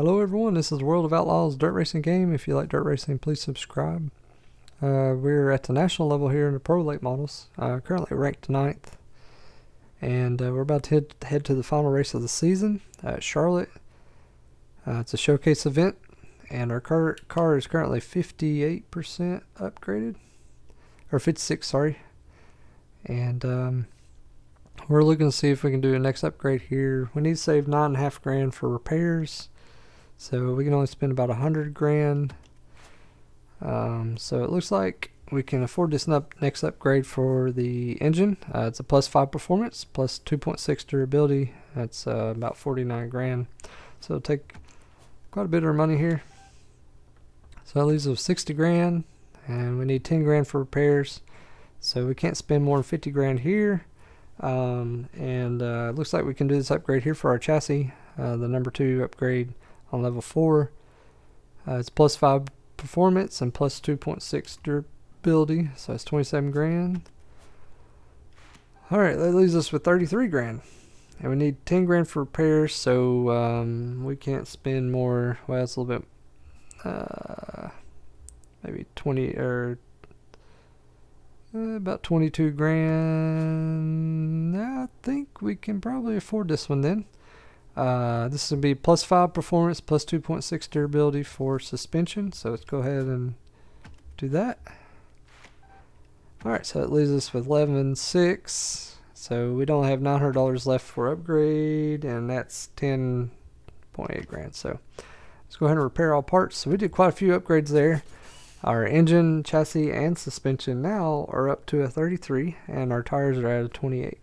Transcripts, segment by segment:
Hello everyone, this is World of Outlaws dirt racing game. If you like dirt racing, please subscribe. We're at the national level here in the Pro Late models, currently ranked 9th. And we're about to head to the final race of the season at Charlotte. It's a showcase event, and our car is currently 58% upgraded, or 56, sorry. And we're looking to see if we can do a next upgrade here. We need to save $9.5 grand for repairs. So we can only spend about $100 grand. So it looks like we can afford this next upgrade for the engine. It's a +5 performance, +2.6 durability. That's about 49 grand. So it'll take quite a bit of our money here. So that leaves us 60 grand, and we need 10 grand for repairs. So we can't spend more than 50 grand here. It looks like we can do this upgrade here for our chassis, the number 2 upgrade on level 4. It's +5 performance and +2.6 durability, so it's 27 grand. Alright, that leaves us with 33 grand. And we need 10 grand for repairs, so we can't spend more. Well, it's a little bit, maybe 20 or about 22 grand. I think we can probably afford this one then. This would be +5 performance, +2.6 durability for suspension. So let's go ahead and do that. Alright, so that leaves us with 11.6. So we don't have $900 left for upgrade, and that's 10.8 grand. So let's go ahead and repair all parts. So we did quite a few upgrades there. Our engine, chassis, and suspension now are up to a 33, and our tires are at a 28.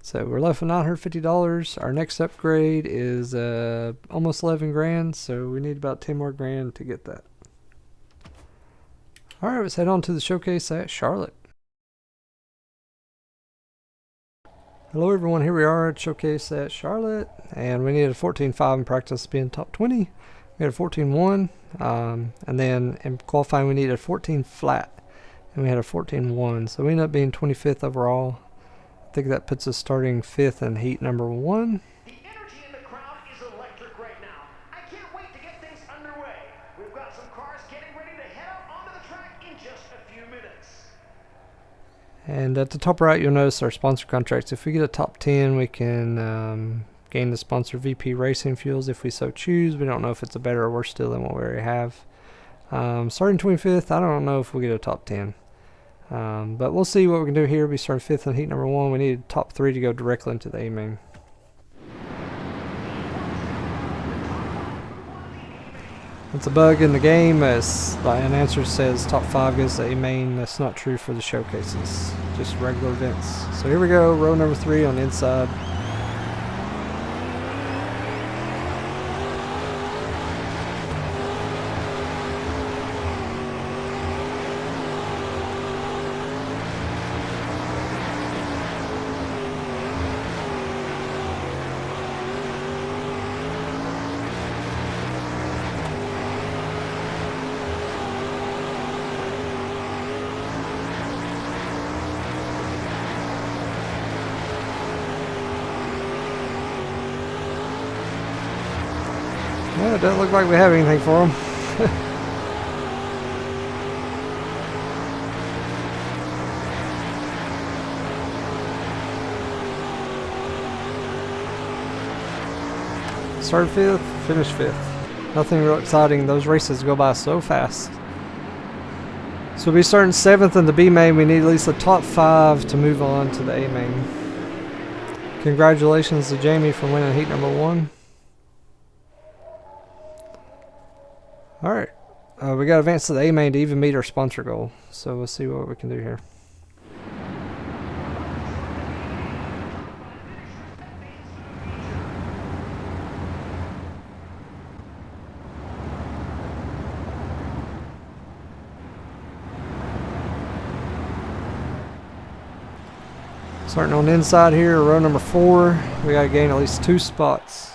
So we're left with $950. Our next upgrade is almost 11 grand, so we need about 10 more grand to get that. Alright, let's head on to the showcase at Charlotte. Hello everyone, here we are at showcase at Charlotte, and we needed a 14.5 in practice to be in top 20. We had a 14.1, and then in qualifying we needed a 14 flat, and we had a 14.1, so we ended up being 25th overall. I think that puts us starting 5th in heat number 1. The energy in the crowd is electric right now. I can't wait to get things underway. We've got some cars getting ready to head out onto the track in just a few minutes. And at the top right, you'll notice our sponsor contracts. If we get a top 10, we can gain the sponsor VP Racing Fuels if we so choose. We don't know if it's a better or worse deal than what we already have. Starting 25th, I don't know if we'll get a top 10. But we'll see what we can do here. We started 5th in heat number 1. We need top 3 to go directly into the A main. It's a bug in the game, as an answer says top 5 goes to A main. That's not true for the showcases, just regular events. So here we go, row number 3 on the inside. Well, it doesn't look like we have anything for them. Started 5th, finished 5th. Nothing real exciting. Those races go by so fast. So we'll be starting 7th in the B main. We need at least a top 5 to move on to the A main. Congratulations to Jamie for winning heat number 1. Alright, we got to advance to the A main to even meet our sponsor goal. So we'll see what we can do here. Starting on the inside here, row number 4. We got to gain at least 2 spots.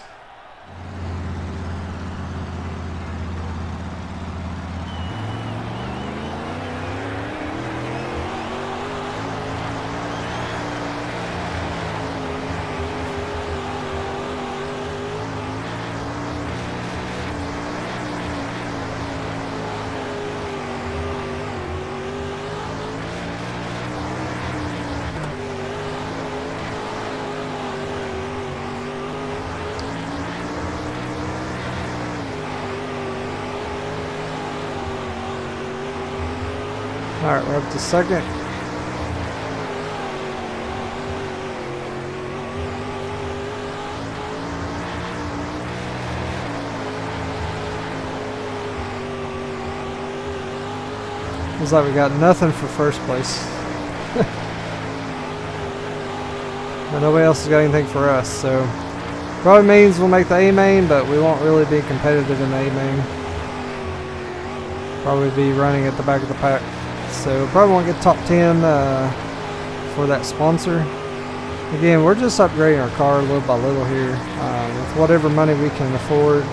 Alright, we're up to second. Looks like we got nothing for first place. But nobody else has got anything for us, so probably means we'll make the A main, but we won't really be competitive in the A main. Probably be running at the back of the pack. So probably won't get top 10 for that sponsor. Again, we're just upgrading our car little by little here with whatever money we can afford.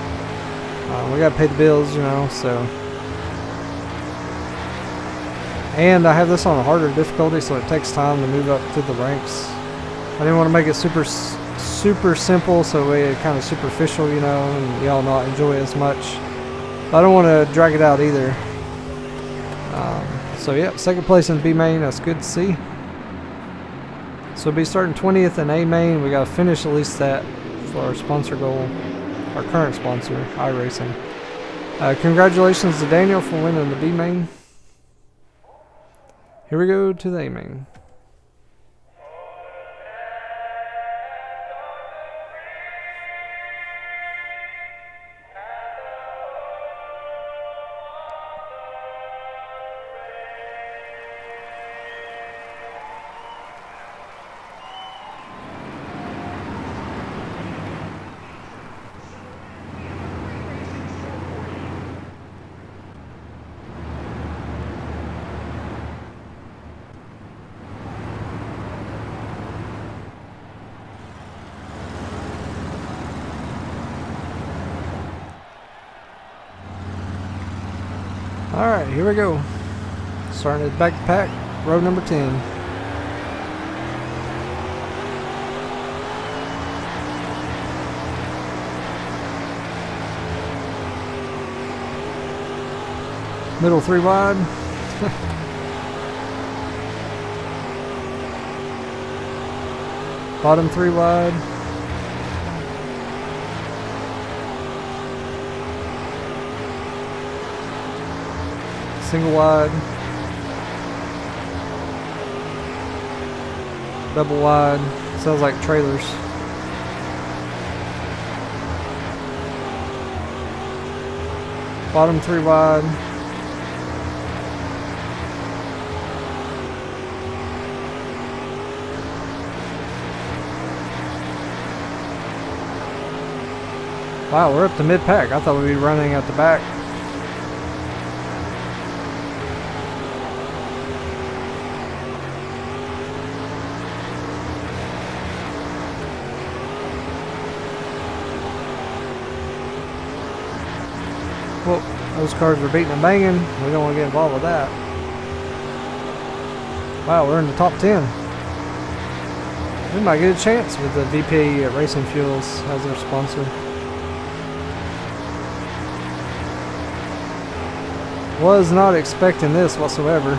We gotta pay the bills, you know, so. And I have this on a harder difficulty, so it takes time to move up through the ranks. I didn't want to make it super simple, so it's kind of superficial, you know, and y'all not enjoy it as much. But I don't want to drag it out either. So yeah, second place in B main, that's good to see. So we'll be starting 20th in A main. We got to finish at least that for our sponsor goal, our current sponsor, iRacing. Congratulations to Daniel for winning the B main. Here we go to the A main. Alright, here we go. Starting at the back of the pack, row number 10. Middle 3 wide. Bottom 3 wide. Single wide, double wide, sounds like trailers. Bottom 3 wide. Wow, we're up to mid-pack. I thought we'd be running at the back. Well, those cars are beating and banging. We don't want to get involved with that. Wow, we're in the top 10. We might get a chance with the VP Racing Fuels as their sponsor. Was not expecting this whatsoever.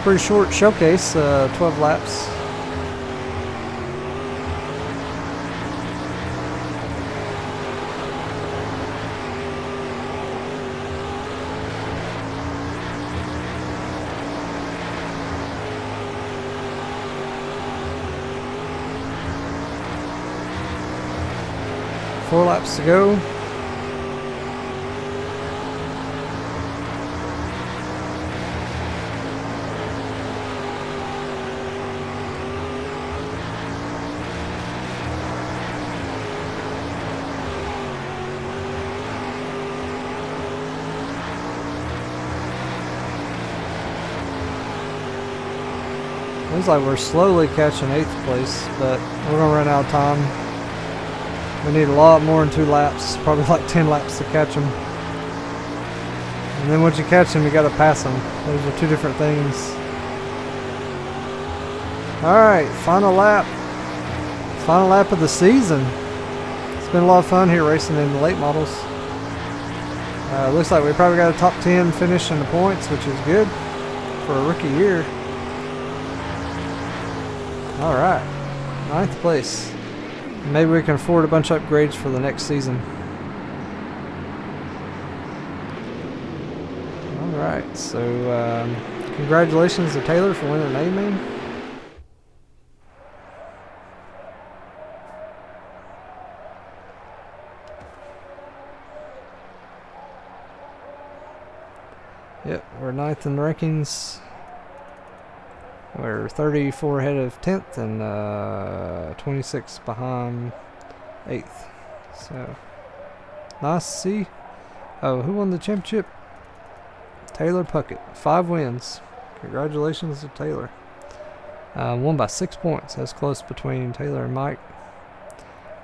Pretty short showcase, 12 laps. Four laps to go. Looks like we're slowly catching 8th place, but we're going to run out of time. We need a lot more than 2 laps, probably like 10 laps to catch them. And then once you catch them, you got to pass them. Those are 2 different things. Alright, final lap. Final lap of the season. It's been a lot of fun here racing in the late models. Looks like we probably got a top 10 finish in the points, which is good for a rookie year. Alright. 9th place. Maybe we can afford a bunch of upgrades for the next season. Alright, so congratulations to Taylor for winning an A-Main. Yep, we're 9th in the rankings. We're 34 ahead of 10th and 26 behind 8th. So, nice to see. Oh, who won the championship? Taylor Puckett. 5 wins. Congratulations to Taylor. Won by 6 points. That's close between Taylor and Mike.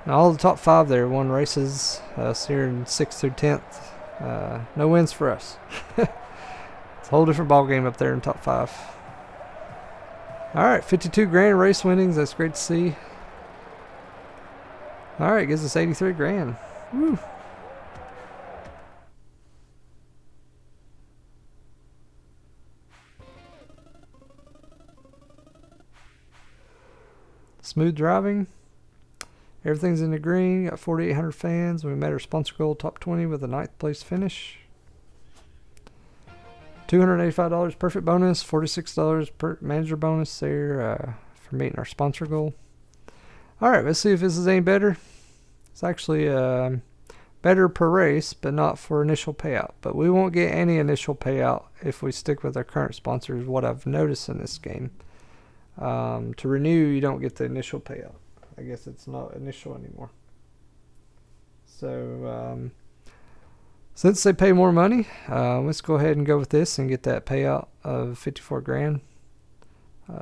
Now, all the top 5 there won races. Us here in 6th through 10th. No wins for us. It's a whole different ball game up there in top 5. Alright, 52 grand race winnings. That's great to see. Alright, gives us 83 grand. Woo. Smooth driving. Everything's in the green. Got 4,800 fans. We met our sponsor goal top 20 with a 9th place finish. $285 perfect bonus, $46 per manager bonus there for meeting our sponsor goal. Alright, let's see if this is any better. It's actually better per race, but not for initial payout. But we won't get any initial payout if we stick with our current sponsors, what I've noticed in this game. To renew, you don't get the initial payout. I guess it's not initial anymore. So, since they pay more money, let's go ahead and go with this and get that payout of 54 grand.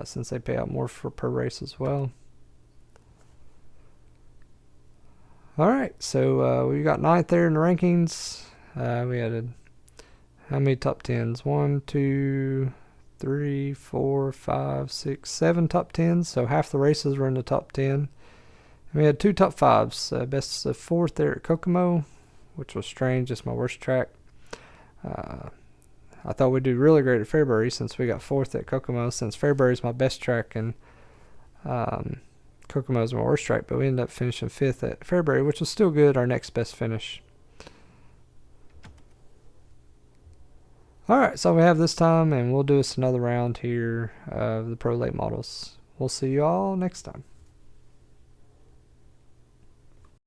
Since they pay out more for per race as well. Alright, so we got 9th there in the rankings. We had how many top 10s? 1, 2, 3, 4, 5, 6, 7 top 10s. So half the races were in the top 10. And we had 2 top 5s. Best of 4th there at Kokomo, which was strange. It's my worst track. I thought we'd do really great at Fairbury since we got 4th at Kokomo, since Fairbury's my best track and Kokomo's my worst track, but we ended up finishing 5th at Fairbury, which was still good, our next best finish. Alright, so we have this time, and we'll do us another round here of the Pro Late Models. We'll see you all next time.